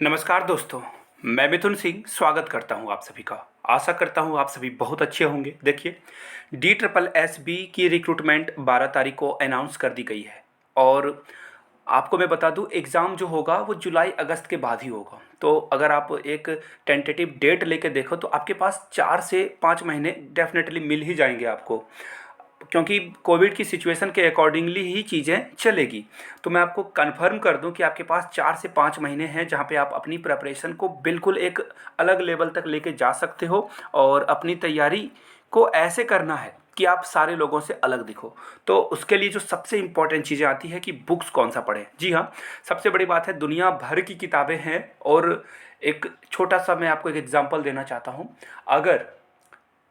नमस्कार दोस्तों, मैं मिथुन सिंह स्वागत करता हूं आप सभी का। आशा करता हूं आप सभी बहुत अच्छे होंगे। देखिए, DSSB की रिक्रूटमेंट 12 तारीख को अनाउंस कर दी गई है और आपको मैं बता दूं एग्ज़ाम जो होगा वो जुलाई अगस्त के बाद ही होगा। तो अगर आप एक टेंटेटिव डेट लेके देखो तो आपके पास 4 से 5 महीने डेफ़िनेटली मिल ही जाएँगे आपको, क्योंकि कोविड की सिचुएशन के अकॉर्डिंगली ही चीज़ें चलेगी। तो मैं आपको कन्फर्म कर दूं कि आपके पास 4 से 5 महीने हैं जहां पे आप अपनी प्रिपरेशन को बिल्कुल एक अलग लेवल तक लेके जा सकते हो और अपनी तैयारी को ऐसे करना है कि आप सारे लोगों से अलग दिखो। तो उसके लिए जो सबसे इम्पोर्टेंट चीज़ें आती है कि बुक्स कौन सा पढ़ें। जी हाँ, सबसे बड़ी बात है दुनिया भर की किताबें हैं और एक छोटा सा मैं आपको एक एग्जांपल देना चाहता हूँ। अगर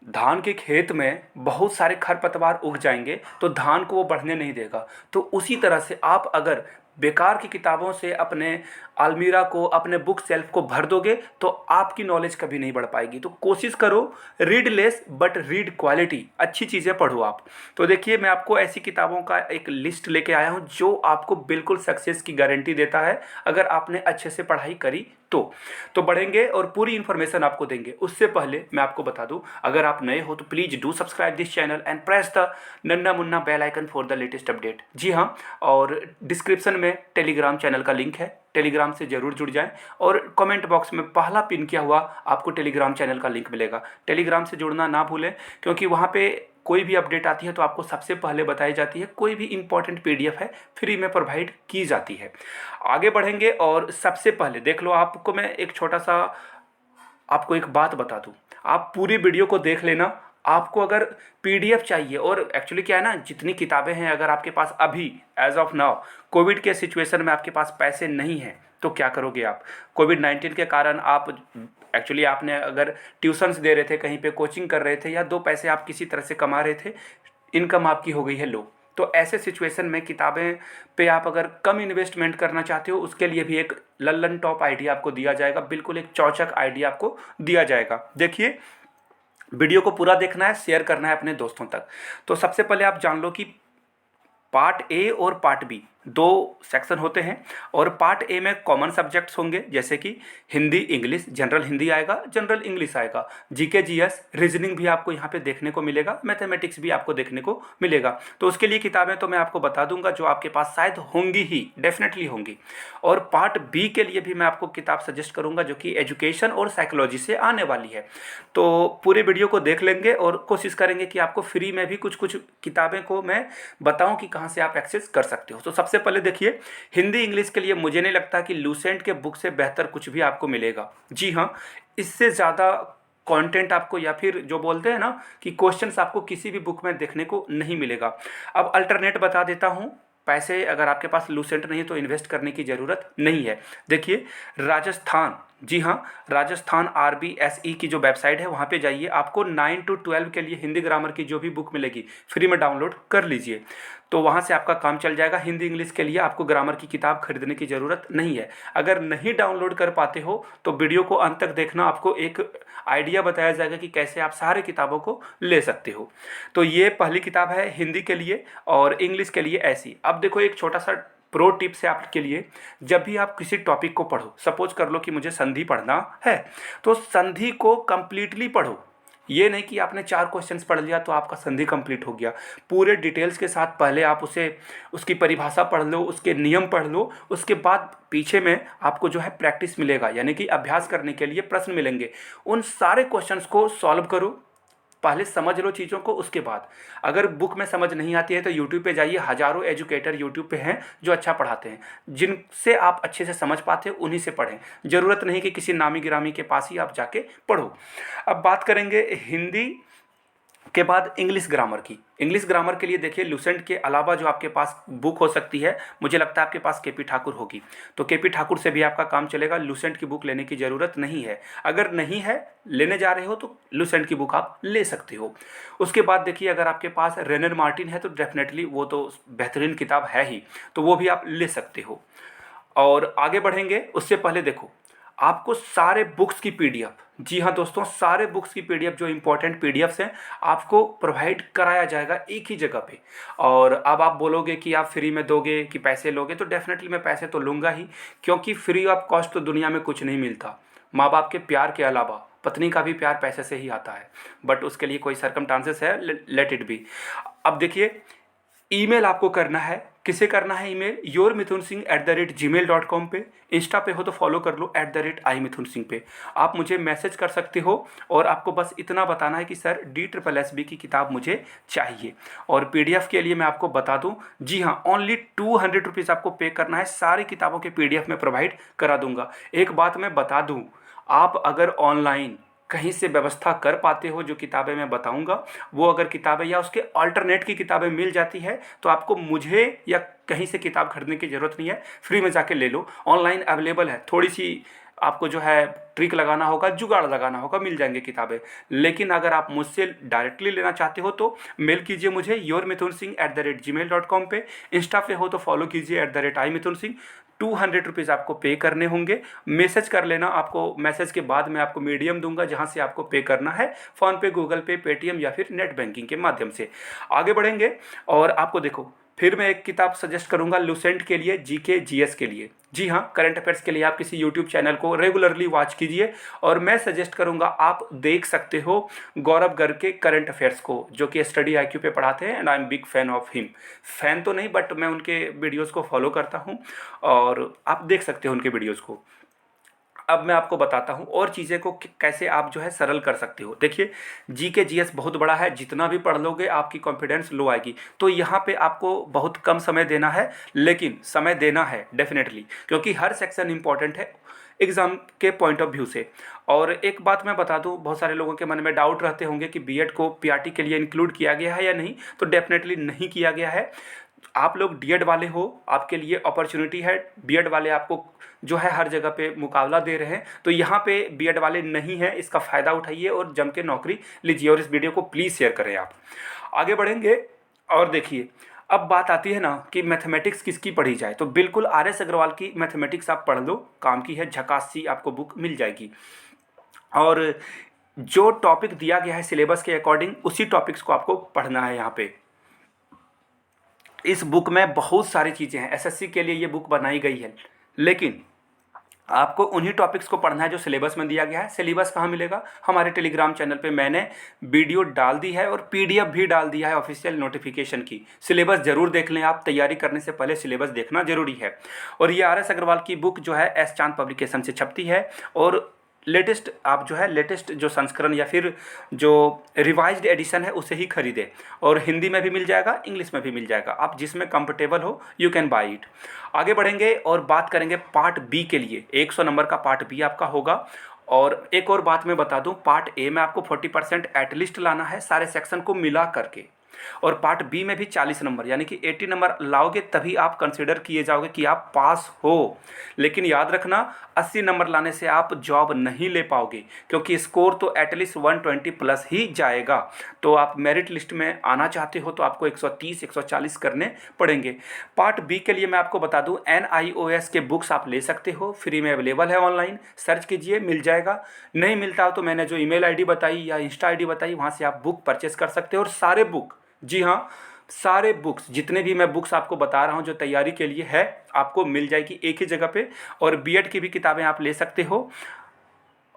धान के खेत में बहुत सारे खरपतवार उग जाएंगे तो धान को वो बढ़ने नहीं देगा। तो उसी तरह से आप अगर बेकार की किताबों से अपने अलमीरा को, अपने बुक शेल्फ को भर दोगे तो आपकी नॉलेज कभी नहीं बढ़ पाएगी। तो कोशिश करो, read less but read quality, अच्छी चीज़ें पढ़ो आप। तो देखिए, मैं आपको ऐसी किताबों का एक लिस्ट लेके आया हूँ जो आपको बिल्कुल सक्सेस की गारंटी देता है अगर आपने अच्छे से पढ़ाई करी तो बढ़ेंगे और पूरी इन्फॉर्मेशन आपको देंगे। उससे पहले मैं आपको बता दूं, अगर आप नए हो तो please do subscribe this channel and press the नन्ना मुन्ना bell icon for the latest update. जी हाँ, और डिस्क्रिप्शन में टेलीग्राम चैनल का लिंक है, टेलीग्राम से ज़रूर जुड़ जाएं और कमेंट बॉक्स में पहला पिन किया हुआ आपको टेलीग्राम चैनल का लिंक मिलेगा। टेलीग्राम से जुड़ना ना भूलें, क्योंकि वहाँ पे कोई भी अपडेट आती है तो आपको सबसे पहले बताई जाती है। कोई भी इंपॉर्टेंट PDF है फ्री में प्रोवाइड की जाती है। आगे बढ़ेंगे और सबसे पहले देख लो, आपको मैं एक छोटा सा आपको एक बात बता दूं। आप पूरी वीडियो को देख लेना। आपको अगर PDF चाहिए, और एक्चुअली क्या है ना, जितनी किताबें हैं अगर आपके पास अभी एज ऑफ नाउ कोविड के सिचुएशन में आपके पास पैसे नहीं हैं तो क्या करोगे आप। कोविड-19 के कारण आप एक्चुअली आपने अगर ट्यूशन्स दे रहे थे, कहीं पे कोचिंग कर रहे थे या दो पैसे आप किसी तरह से कमा रहे थे, इनकम आपकी हो गई है लो। तो ऐसे सिचुएशन में किताबें पे आप अगर कम इन्वेस्टमेंट करना चाहते हो, उसके लिए भी एक लल्लन टॉप आइडिया आपको दिया जाएगा, बिल्कुल एक चौचक आइडिया आपको दिया जाएगा। देखिए, वीडियो को पूरा देखना है, शेयर करना है अपने दोस्तों तक। तो सबसे पहले आप जान लो कि पार्ट ए और पार्ट बी दो सेक्शन होते हैं और पार्ट ए में कॉमन सब्जेक्ट्स होंगे जैसे कि हिंदी, इंग्लिश, जनरल हिंदी आएगा, जनरल इंग्लिश आएगा, जीके, जीएस, रीजनिंग भी आपको यहाँ पे देखने को मिलेगा, मैथमेटिक्स भी आपको देखने को मिलेगा। तो उसके लिए किताबें तो मैं आपको बता दूंगा जो आपके पास शायद होंगी ही, डेफिनेटली होंगी। और पार्ट बी के लिए भी मैं आपको किताब सजेस्ट करूंगा जो कि एजुकेशन और साइकोलॉजी से आने वाली है। तो पूरे वीडियो को देख लेंगे और कोशिश करेंगे कि आपको फ्री में भी कुछ कुछ किताबें को मैं बताऊं कि कहाँ से आप एक्सेस कर सकते हो। तो सबसे पहले देखिए, हिंदी इंग्लिश के लिए मुझे नहीं लगता कि लूसेंट के बुक से बेहतर कुछ भी आपको मिलेगा। जी हाँ, इससे ज़्यादा कंटेंट आपको, या फिर जो बोलते हैं ना कि क्वेश्चंस, आपको किसी भी बुक में देखने को नहीं मिलेगा। अब अल्टरनेट बता देता हूँ। पैसे अगर आपके पास लूसेंट नहीं है तो इन्वेस्ट करने की ज़रूरत नहीं है। देखिए, राजस्थान, जी हाँ, राजस्थान RBSE की जो वेबसाइट है वहाँ पे जाइए, आपको 9 to 12 के लिए हिंदी ग्रामर की जो भी बुक मिलेगी फ्री में डाउनलोड कर लीजिए। तो वहाँ से आपका काम चल जाएगा। हिंदी इंग्लिश के लिए आपको ग्रामर की किताब खरीदने की ज़रूरत नहीं है। अगर नहीं डाउनलोड कर पाते हो तो वीडियो को अंत तक देखना, आपको एक आइडिया बताया जाएगा कि कैसे आप सारे किताबों को ले सकते हो। तो ये पहली किताब है हिंदी के लिए और इंग्लिश के लिए ऐसी। अब देखो, एक छोटा सा प्रो टिप्स है आपके लिए। जब भी आप किसी टॉपिक को पढ़ो, सपोज कर लो कि मुझे संधि पढ़ना है, तो संधि को कंप्लीटली पढ़ो। ये नहीं कि आपने 4 क्वेश्चंस पढ़ लिया तो आपका संधि कंप्लीट हो गया। पूरे डिटेल्स के साथ पहले आप उसे, उसकी परिभाषा पढ़ लो, उसके नियम पढ़ लो, उसके बाद पीछे में आपको जो है प्रैक्टिस मिलेगा, यानी कि अभ्यास करने के लिए प्रश्न मिलेंगे। उन सारे क्वेश्चंस को सॉल्व करो, पहले समझ लो चीज़ों को, उसके बाद अगर बुक में समझ नहीं आती है तो यूट्यूब पे जाइए। हज़ारों एजुकेटर यूट्यूब पे हैं जो अच्छा पढ़ाते हैं, जिनसे आप अच्छे से समझ पाते हैं उन्हीं से पढ़ें। ज़रूरत नहीं कि किसी नामी गिरामी के पास ही आप जाके पढ़ो। अब बात करेंगे हिंदी के बाद इंग्लिश ग्रामर की। इंग्लिश ग्रामर के लिए देखिए, लूसेंट के अलावा जो आपके पास बुक हो सकती है, मुझे लगता है आपके पास KP ठाकुर होगी, तो KP ठाकुर से भी आपका काम चलेगा। लूसेंट की बुक लेने की ज़रूरत नहीं है। अगर नहीं है, लेने जा रहे हो तो लूसेंट की बुक आप ले सकते हो। उसके बाद देखिए, अगर आपके पास रेनर मार्टिन है तो डेफिनेटली वो तो बेहतरीन किताब है ही, तो वो भी आप ले सकते हो। और आगे बढ़ेंगे उससे पहले देखो, आपको सारे बुक्स की पीडीएफ, जी हाँ दोस्तों, सारे बुक्स की पीडीएफ जो इंपॉर्टेंट पीडीएफ्स हैं आपको प्रोवाइड कराया जाएगा एक ही जगह पे। और अब आप बोलोगे कि आप फ्री में दोगे कि पैसे लोगे, तो डेफिनेटली मैं पैसे तो लूँगा ही, क्योंकि फ्री ऑफ कॉस्ट तो दुनिया में कुछ नहीं मिलता। माँ बाप के प्यार के अलावा पत्नी का भी प्यार पैसे से ही आता है, बट उसके लिए कोई सरकमस्टांसेस है, लेट इट बी। अब देखिए, ईमेल आपको करना है, किसे करना है ईमेल? yourmithunsingh@gmail.com पे। इंस्टा पे हो तो फॉलो कर लो @imithunsingh पे। आप मुझे मैसेज कर सकते हो और आपको बस इतना बताना है कि सर DSSB की किताब मुझे चाहिए। और पीडीएफ के लिए मैं आपको बता दूं, जी हाँ, ओनली 200 रुपीज़ आपको पे करना है, सारी किताबों के पीडीएफ में प्रोवाइड करा दूंगा। एक बात मैं बता दूं, आप अगर ऑनलाइन कहीं से व्यवस्था कर पाते हो, जो किताबें मैं बताऊंगा वो अगर किताबें या उसके अल्टरनेट की किताबें मिल जाती है, तो आपको मुझे या कहीं से किताब खरीदने की ज़रूरत नहीं है, फ्री में जाके ले लो। ऑनलाइन अवेलेबल है, थोड़ी सी आपको जो है ट्रिक लगाना होगा, जुगाड़ लगाना होगा, मिल जाएंगे किताबें। लेकिन अगर आप मुझसे डायरेक्टली लेना चाहते हो तो मेल कीजिए मुझे yourmithunsingh@gmail.com पे। इंस्टा पे हो तो फॉलो कीजिए @imithunsingh। 200 रुपीज़ आपको पे करने होंगे। मैसेज कर लेना, आपको मैसेज के बाद मैं आपको मीडियम दूंगा जहां से आपको पे करना है, फ़ोन पे, गूगल पे, पेटीएम या फिर नेट बैंकिंग के माध्यम से। आगे बढ़ेंगे और आपको देखो, फिर मैं एक किताब सजेस्ट करूंगा लुसेंट के लिए, जीके जीएस के लिए। जी हाँ, करंट अफेयर्स के लिए आप किसी यूट्यूब चैनल को रेगुलरली वॉच कीजिए। और मैं सजेस्ट करूंगा आप देख सकते हो गौरव गर्ग के करंट अफेयर्स को, जो कि स्टडी आईक्यू पे पढ़ाते हैं, and I am big fan of him. Fan तो नहीं, बट मैं उनके वीडियोस को फॉलो करता हूँ और आप देख सकते हो उनके वीडियोस को। अब मैं आपको बताता हूँ और चीज़ें को कैसे आप जो है सरल कर सकते हो। देखिए, जीके जीएस बहुत बड़ा है, जितना भी पढ़ लोगे आपकी कॉन्फिडेंस लो आएगी। तो यहाँ पे आपको बहुत कम समय देना है, लेकिन समय देना है डेफिनेटली, क्योंकि हर सेक्शन इंपॉर्टेंट है एग्ज़ाम के पॉइंट ऑफ व्यू से। और एक बात मैं बता दूं, बहुत सारे लोगों के मन में डाउट रहते होंगे कि बीएड को पीआरटी के लिए इंक्लूड किया गया है या नहीं। तो डेफिनेटली नहीं किया गया है। आप लोग डीएड वाले हो, आपके लिए अपॉर्चुनिटी है। बीएड वाले आपको जो है हर जगह पे मुकाबला दे रहे हैं, तो यहाँ पे बीएड वाले नहीं हैं, इसका फ़ायदा उठाइए और जम के नौकरी लीजिए। और इस वीडियो को प्लीज़ शेयर करें। आप आगे बढ़ेंगे और देखिए, अब बात आती है ना कि मैथमेटिक्स किसकी पढ़ी जाए, तो बिल्कुल RS अग्रवाल की मैथमेटिक्स आप पढ़ लो, काम की है, झकास सी आपको बुक मिल जाएगी। और जो टॉपिक दिया गया है सिलेबस के अकॉर्डिंग, उसी टॉपिक्स को आपको पढ़ना है। यहाँ पे इस बुक में बहुत सारी चीज़ें हैं, एसएससी के लिए ये बुक बनाई गई है, लेकिन आपको उन्हीं टॉपिक्स को पढ़ना है जो सिलेबस में दिया गया है। सिलेबस कहाँ मिलेगा? हमारे टेलीग्राम चैनल पे मैंने वीडियो डाल दी है और पीडीएफ भी डाल दिया है ऑफिशियल नोटिफिकेशन की। सिलेबस जरूर देख लें, आप तैयारी करने से पहले सिलेबस देखना जरूरी है। और ये RS अग्रवाल की बुक जो है एस चांद पब्लिकेशन से छपती है, और लेटेस्ट आप जो है लेटेस्ट जो संस्करण या फिर जो रिवाइज्ड एडिशन है उसे ही खरीदें। और हिंदी में भी मिल जाएगा, इंग्लिश में भी मिल जाएगा, आप जिसमें कंफर्टेबल हो यू कैन बाई इट। आगे बढ़ेंगे और बात करेंगे पार्ट बी के लिए। 100 नंबर का पार्ट बी आपका होगा। और एक और बात मैं बता दूं, पार्ट ए में आपको 40% एटलीस्ट लाना है सारे सेक्शन को मिला करके, और पार्ट बी में भी 40 नंबर यानी कि 80 नंबर लाओगे तभी आप कंसिडर किए जाओगे कि आप पास हो। लेकिन याद रखना, 80 नंबर लाने से आप जॉब नहीं ले पाओगे, क्योंकि स्कोर तो एटलीस्ट 120 प्लस ही जाएगा। तो आप मेरिट लिस्ट में आना चाहते हो तो आपको 130 140 करने पड़ेंगे। पार्ट बी के लिए मैं आपको बता दूं, NIOS के बुक्स आप ले सकते हो, फ्री में अवेलेबल है, ऑनलाइन सर्च कीजिए मिल जाएगा। नहीं मिलता हो तो मैंने जो ईमेल आईडी बताई या इंस्टा आईडी बताई, वहाँ से आप बुक परचेस कर सकते हो। और सारे बुक, जी हाँ, सारे बुक्स, जितने भी मैं बुक्स आपको बता रहा हूँ जो तैयारी के लिए है, आपको मिल जाएगी एक ही जगह पे। और बीएड की भी किताबें आप ले सकते हो।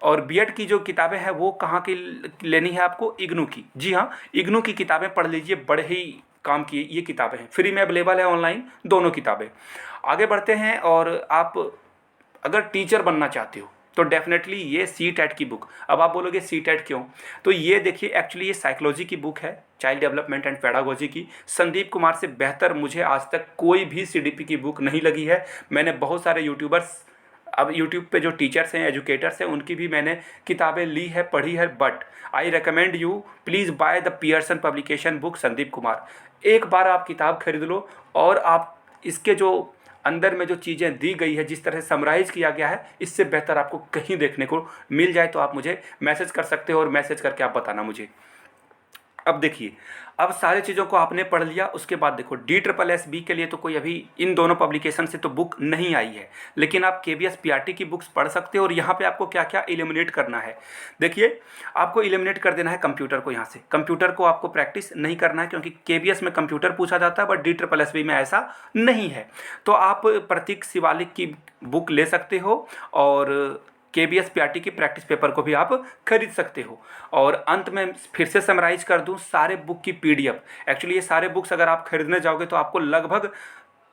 और बीएड की जो किताबें हैं वो कहाँ की लेनी है आपको? इग्नू की। जी हाँ, इग्नू की किताबें पढ़ लीजिए, बड़े ही काम की ये किताबें हैं, फ्री में अवेलेबल है ऑनलाइन दोनों किताबें। आगे बढ़ते हैं और आप अगर टीचर बनना चाहते हो तो डेफिनेटली ये CTET की बुक। अब आप बोलोगे CTET क्यों? तो ये देखिए, एक्चुअली ये साइकोलॉजी की बुक है, चाइल्ड डेवलपमेंट एंड पेडागोजी की। संदीप कुमार से बेहतर मुझे आज तक कोई भी CDP की बुक नहीं लगी है। मैंने बहुत सारे यूट्यूबर्स, अब यूट्यूब पे जो टीचर्स हैं, एजुकेटर्स हैं, उनकी भी मैंने किताबें ली है, पढ़ी है, but I recommend you please by the Pearson publication book Sandeep Kumar. एक बार आप किताब खरीद लो और आप इसके जो अंदर में जो चीज़ें दी गई है, जिस तरह से समराइज़ किया गया है, इससे बेहतर आपको कहीं देखने को मिल जाए तो आप मुझे मैसेज कर सकते हो और मैसेज करके आप बताना मुझे। अब देखिए, अब सारी चीज़ों को आपने पढ़ लिया, उसके बाद देखो DSSB के लिए तो कोई अभी इन दोनों पब्लिकेशन से तो बुक नहीं आई है, लेकिन आप KBS PRT की बुक्स पढ़ सकते हो। और यहाँ पे आपको क्या क्या एलिमिनेट करना है, देखिए आपको एलिमिनेट कर देना है कंप्यूटर को। यहाँ से कंप्यूटर को आपको प्रैक्टिस नहीं करना है, क्योंकि KBS में कंप्यूटर पूछा जाता है, बट DSSB में ऐसा नहीं है। तो आप प्रतीक शिवालिक की बुक ले सकते हो, और KBS PRT की प्रैक्टिस पेपर को भी आप खरीद सकते हो। और अंत में फिर से समराइज कर दूं, सारे बुक की PDF, एक्चुअली ये सारे बुक्स अगर आप खरीदने जाओगे तो आपको लगभग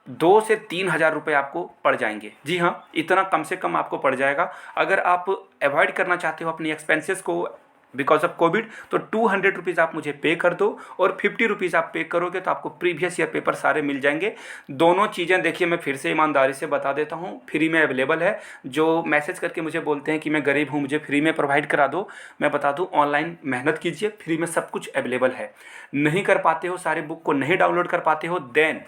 2 से 3 हज़ार रुपये आपको पड़ जाएंगे। जी हाँ, इतना कम से कम आपको पड़ जाएगा। अगर आप अवॉइड करना चाहते हो अपनी एक्सपेंसेस को बिकॉज ऑफ कोविड, तो 200 रुपीज़ आप मुझे पे कर दो, और 50 रुपीज़ आप पे करोगे तो आपको प्रीवियस ईयर पेपर सारे मिल जाएंगे। दोनों चीज़ें देखिए, मैं फिर से ईमानदारी से बता देता हूँ, फ्री में अवेलेबल है। जो मैसेज करके मुझे बोलते हैं कि मैं गरीब हूँ, मुझे फ्री में प्रोवाइड करा दो, मैं बता दूँ ऑनलाइन मेहनत कीजिए, फ्री में सब कुछ अवेलेबल है। नहीं कर पाते हो, सारे बुक को नहीं डाउनलोड कर पाते हो, देन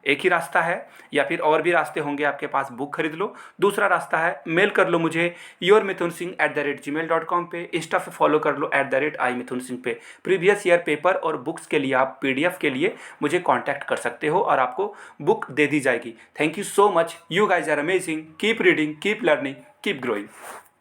एक ही रास्ता है, या फिर और भी रास्ते होंगे आपके पास, बुक खरीद लो। दूसरा रास्ता है, मेल कर लो मुझे yourmithunsingh@gmail.com पे, इंस्टा पे फॉलो कर लो @imithunsingh पे। प्रीवियस ईयर पेपर और बुक्स के लिए आप PDF के लिए मुझे कांटेक्ट कर सकते हो, और आपको बुक दे दी जाएगी। Thank you so much, you guys are amazing, keep reading, keep learning, keep growing.